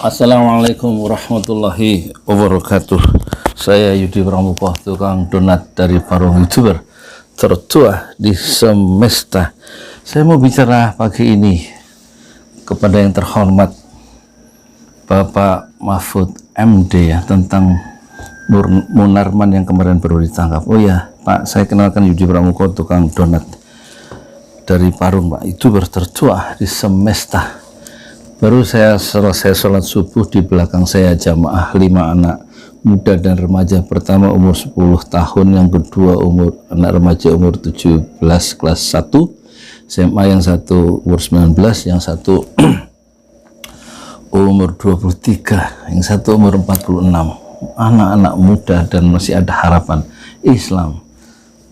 Assalamualaikum warahmatullahi wabarakatuh. Saya Yudi Pramuko, tukang donat dari Parung, YouTuber tertua di semesta. Saya mau bicara pagi ini kepada yang terhormat Bapak Mahfud MD ya, tentang Munarman yang kemarin baru ditangkap. Oh ya Pak, saya kenalkan Yudi Pramuko, tukang donat dari Parung, Pak, YouTuber tertua di semesta. Baru saya selesai sholat subuh, di belakang saya jamaah 5 anak muda dan remaja. Pertama umur 10 tahun, yang kedua anak remaja umur 17 kelas 1 SMA, yang satu umur 19, yang satu umur 23, yang satu umur 46. Anak-anak muda, dan masih ada harapan Islam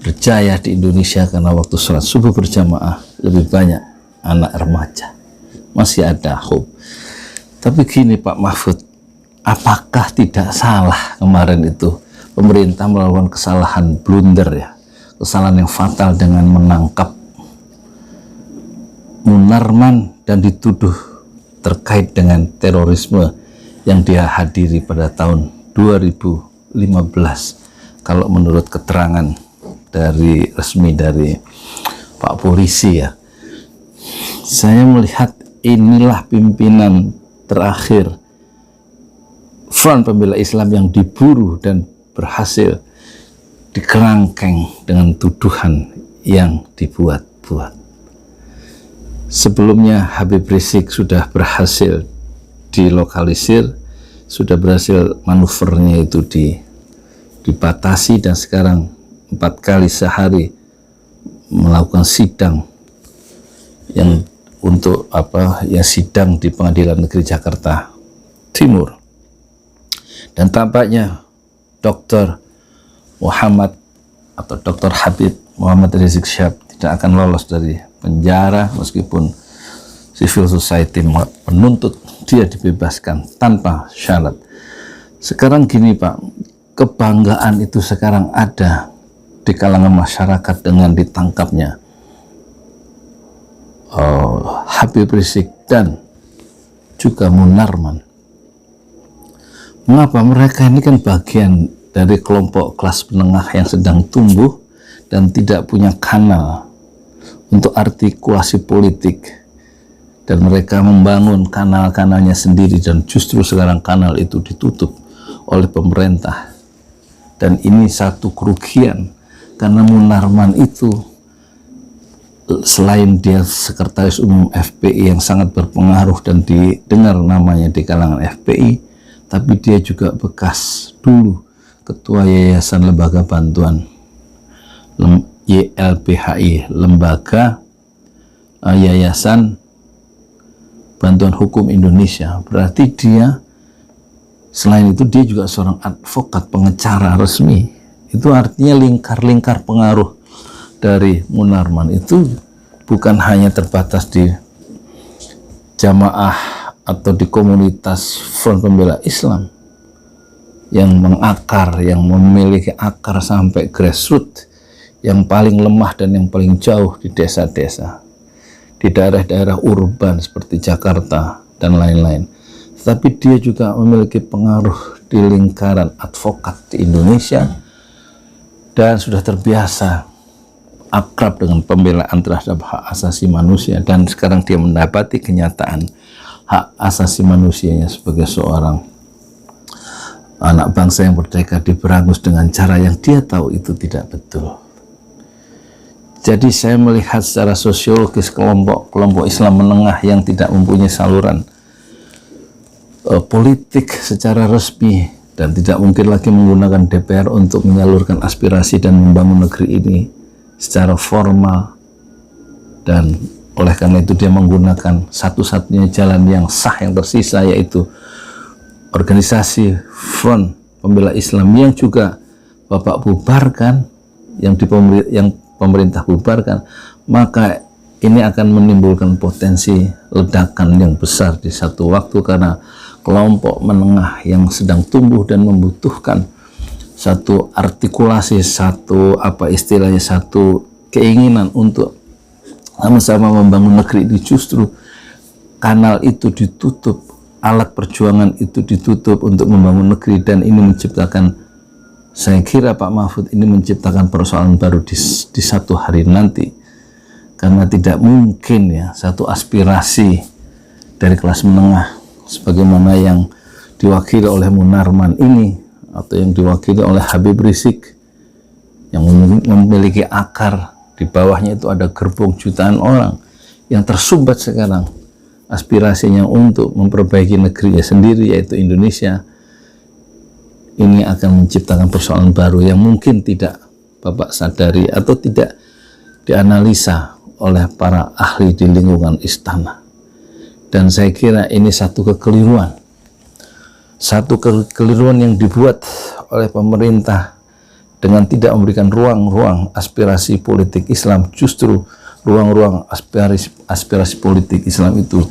berjaya di Indonesia, karena waktu sholat subuh berjamaah lebih banyak anak remaja. Masih ada hope. Tapi gini Pak Mahfud, apakah tidak salah kemarin itu pemerintah melakukan kesalahan blunder ya, kesalahan yang fatal dengan menangkap Munarman dan dituduh terkait dengan terorisme yang dia hadiri pada tahun 2015 kalau menurut keterangan dari resmi dari Pak Polisi ya. Saya melihat inilah pimpinan terakhir Front Pembela Islam yang diburu dan berhasil dikerangkeng dengan tuduhan yang dibuat-buat. Sebelumnya Habib Rizik sudah berhasil dilokalisir, sudah berhasil manuvernya itu dibatasi, dan sekarang 4 kali sehari melakukan sidang yang untuk sidang di Pengadilan Negeri Jakarta Timur. Dan tampaknya Dr. Muhammad atau Dr. Habib Muhammad Rizik Syihab tidak akan lolos dari penjara, meskipun civil society menuntut dia dibebaskan tanpa syarat. Sekarang gini Pak, kebanggaan itu sekarang ada di kalangan masyarakat dengan ditangkapnya Habib Rizik dan juga Munarman. Mengapa? Mereka ini kan bagian dari kelompok kelas menengah yang sedang tumbuh dan tidak punya kanal untuk artikulasi politik, dan mereka membangun kanal-kanalnya sendiri, dan justru sekarang kanal itu ditutup oleh pemerintah. Dan ini satu kerugian, karena Munarman itu selain dia sekretaris umum FPI yang sangat berpengaruh dan didengar namanya di kalangan FPI, tapi dia juga bekas dulu ketua Yayasan Lembaga Bantuan YLBHI, Lembaga Yayasan Bantuan Hukum Indonesia. Berarti dia selain itu dia juga seorang advokat pengacara resmi. Itu artinya lingkar-lingkar pengaruh dari Munarman itu bukan hanya terbatas di jamaah atau di komunitas Front Pembela Islam yang mengakar, yang memiliki akar sampai grassroots, yang paling lemah dan yang paling jauh di desa-desa, di daerah-daerah urban seperti Jakarta dan lain-lain. Tetapi dia juga memiliki pengaruh di lingkaran advokat di Indonesia, dan sudah terbiasa akrab dengan pembelaan terhadap hak asasi manusia, dan sekarang dia mendapati kenyataan hak asasi manusianya sebagai seorang anak bangsa yang merdeka diberangus dengan cara yang dia tahu itu tidak betul. Jadi saya melihat secara sosiologis kelompok Islam menengah yang tidak mempunyai saluran politik secara resmi dan tidak mungkin lagi menggunakan DPR untuk menyalurkan aspirasi dan membangun negeri ini secara formal, dan oleh karena itu dia menggunakan satu-satunya jalan yang sah yang tersisa, yaitu organisasi Front Pembela Islam yang juga Bapak bubarkan, yang pemerintah bubarkan. Maka ini akan menimbulkan potensi ledakan yang besar di satu waktu, karena kelompok menengah yang sedang tumbuh dan membutuhkan satu artikulasi, satu keinginan untuk sama-sama membangun negeri ini, justru kanal itu ditutup alat perjuangan itu ditutup untuk membangun negeri, dan ini menciptakan, saya kira Pak Mahfud, ini menciptakan persoalan baru di satu hari nanti, karena tidak mungkin ya satu aspirasi dari kelas menengah sebagaimana yang diwakili oleh Munarman ini, atau yang diwakili oleh Habib Rizik, yang memiliki akar, di bawahnya itu ada gerbong jutaan orang yang tersumbat sekarang aspirasinya untuk memperbaiki negerinya sendiri, yaitu Indonesia. Ini akan menciptakan persoalan baru yang mungkin tidak Bapak sadari atau tidak dianalisa oleh para ahli di lingkungan istana. Dan saya kira ini satu kekeliruan yang dibuat oleh pemerintah dengan tidak memberikan ruang-ruang aspirasi politik Islam. Justru ruang-ruang aspirasi politik Islam itu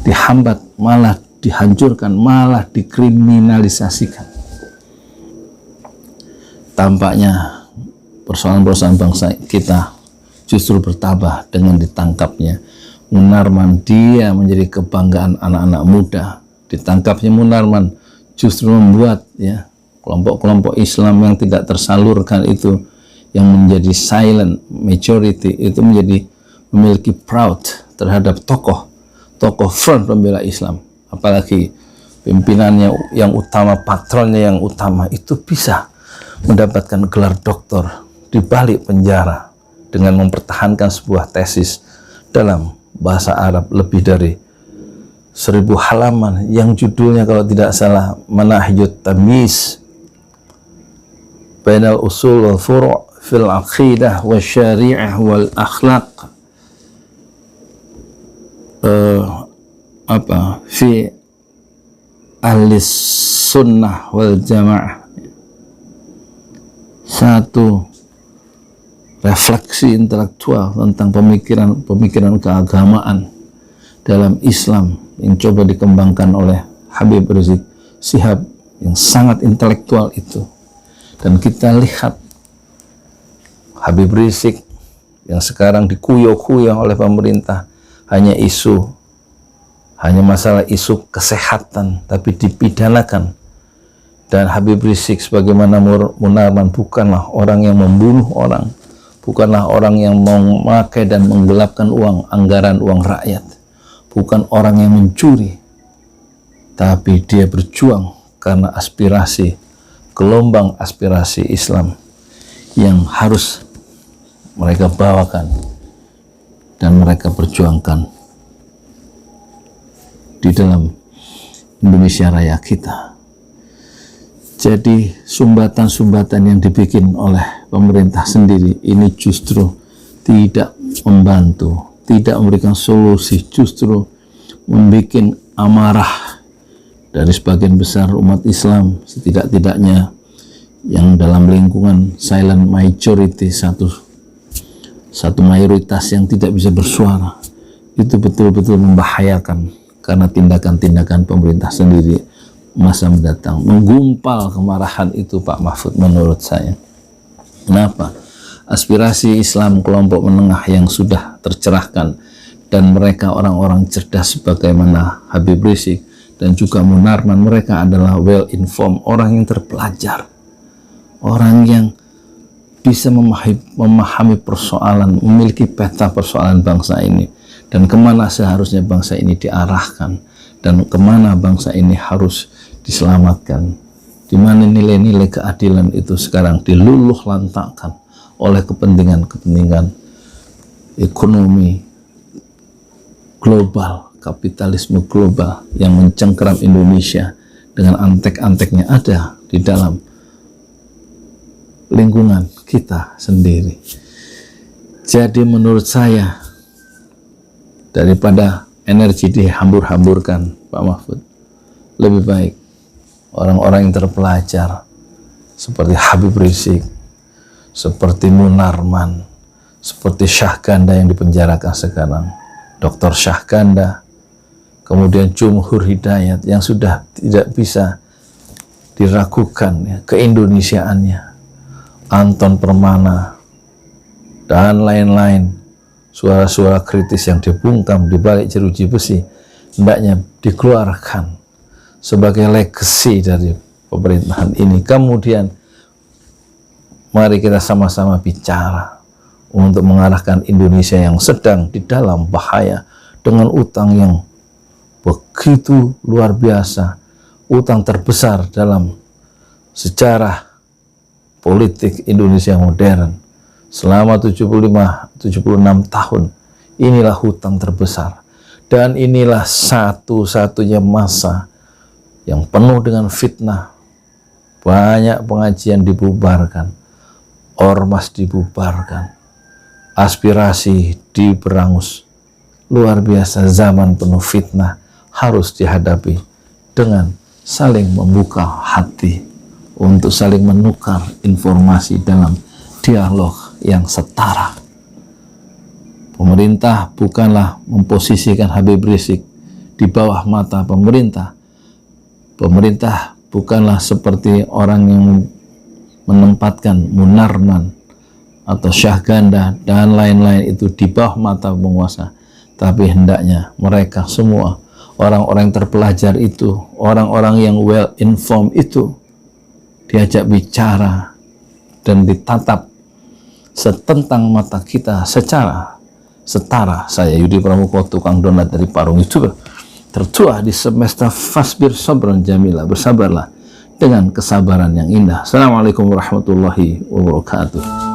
dihambat, malah dihancurkan, malah dikriminalisasikan. Tampaknya persoalan-persoalan bangsa kita justru bertambah dengan ditangkapnya Munarman. Dia menjadi kebanggaan anak-anak muda. Ditangkapnya Munarman justru membuat ya kelompok-kelompok Islam yang tidak tersalurkan itu, yang menjadi silent majority, itu menjadi memiliki proud terhadap tokoh Front Pembela Islam, apalagi pimpinannya yang utama, patronnya yang utama itu bisa mendapatkan gelar doktor di balik penjara dengan mempertahankan sebuah tesis dalam bahasa Arab lebih dari 1000 halaman yang judulnya kalau tidak salah Manahijut Tamyiz Bainal Usul wal Furu' fil Aqidah wa Syari'ah wal Akhlaq fi ahli sunnah wal jamaah. Satu refleksi intelektual tentang pemikiran keagamaan dalam Islam yang coba dikembangkan oleh Habib Rizik Syihab yang sangat intelektual itu. Dan kita lihat Habib Rizik yang sekarang dikuyok-kuyok oleh pemerintah hanya masalah isu kesehatan, tapi dipidanakan. Dan Habib Rizik sebagaimana Munarman bukanlah orang yang membunuh orang, bukanlah orang yang memakai dan menggelapkan anggaran uang rakyat, bukan orang yang mencuri, tapi dia berjuang karena gelombang aspirasi Islam yang harus mereka bawakan dan mereka perjuangkan di dalam Indonesia Raya kita. Jadi sumbatan-sumbatan yang dibikin oleh pemerintah sendiri ini justru tidak membantu, tidak memberikan solusi, justru membuat amarah dari sebagian besar umat Islam, setidak-tidaknya yang dalam lingkungan silent majority, satu mayoritas yang tidak bisa bersuara. Itu betul-betul membahayakan karena tindakan-tindakan pemerintah sendiri masa mendatang menggumpal kemarahan itu, Pak Mahfud, menurut saya. Kenapa? Aspirasi Islam kelompok menengah yang sudah tercerahkan, dan mereka orang-orang cerdas sebagaimana Habib Rizik dan juga Munarman, mereka adalah well informed, orang yang terpelajar, orang yang bisa memahami persoalan, memiliki peta persoalan bangsa ini, dan kemana seharusnya bangsa ini diarahkan, dan kemana bangsa ini harus diselamatkan, di mana nilai-nilai keadilan itu sekarang diluluh lantakkan oleh kepentingan-kepentingan ekonomi global, kapitalisme global yang mencengkeram Indonesia dengan antek-anteknya ada di dalam lingkungan kita sendiri. Jadi menurut saya, daripada energi dihambur-hamburkan, Pak Mahfud, lebih baik orang-orang yang terpelajar seperti Habib Rizik, seperti Munarman, seperti Syahganda yang dipenjarakan sekarang, Dr. Syahganda, kemudian Jumhur Hidayat yang sudah tidak bisa diragukan ya, keindonesiaannya, Anton Permana, dan lain-lain, suara-suara kritis yang dibungkam di balik jeruji besi hendaknya dikeluarkan sebagai legacy dari pemerintahan ini. Kemudian mari kita sama-sama bicara untuk mengarahkan Indonesia yang sedang di dalam bahaya dengan utang yang begitu luar biasa, utang terbesar dalam sejarah politik Indonesia modern selama 76 tahun. Inilah hutang terbesar, dan inilah satu-satunya masa yang penuh dengan fitnah. Banyak pengajian dibubarkan, ormas dibubarkan, aspirasi diberangus. Luar biasa, zaman penuh fitnah harus dihadapi dengan saling membuka hati untuk saling menukar informasi dalam dialog yang setara. Pemerintah bukanlah memposisikan Habib Rizik di bawah mata pemerintah. Pemerintah bukanlah seperti orang yang menempatkan Munarman atau Syahganda dan lain-lain itu di bawah mata penguasa, tapi hendaknya mereka semua, orang-orang yang terpelajar itu, orang-orang yang well informed itu, diajak bicara dan ditatap setentang mata kita secara setara. Saya Yudi Pramuko, tukang donat dari Parung YouTuber tertua di semesta. Fasbir sabran jamila, bersabarlah dengan kesabaran yang indah. Assalamualaikum warahmatullahi wabarakatuh.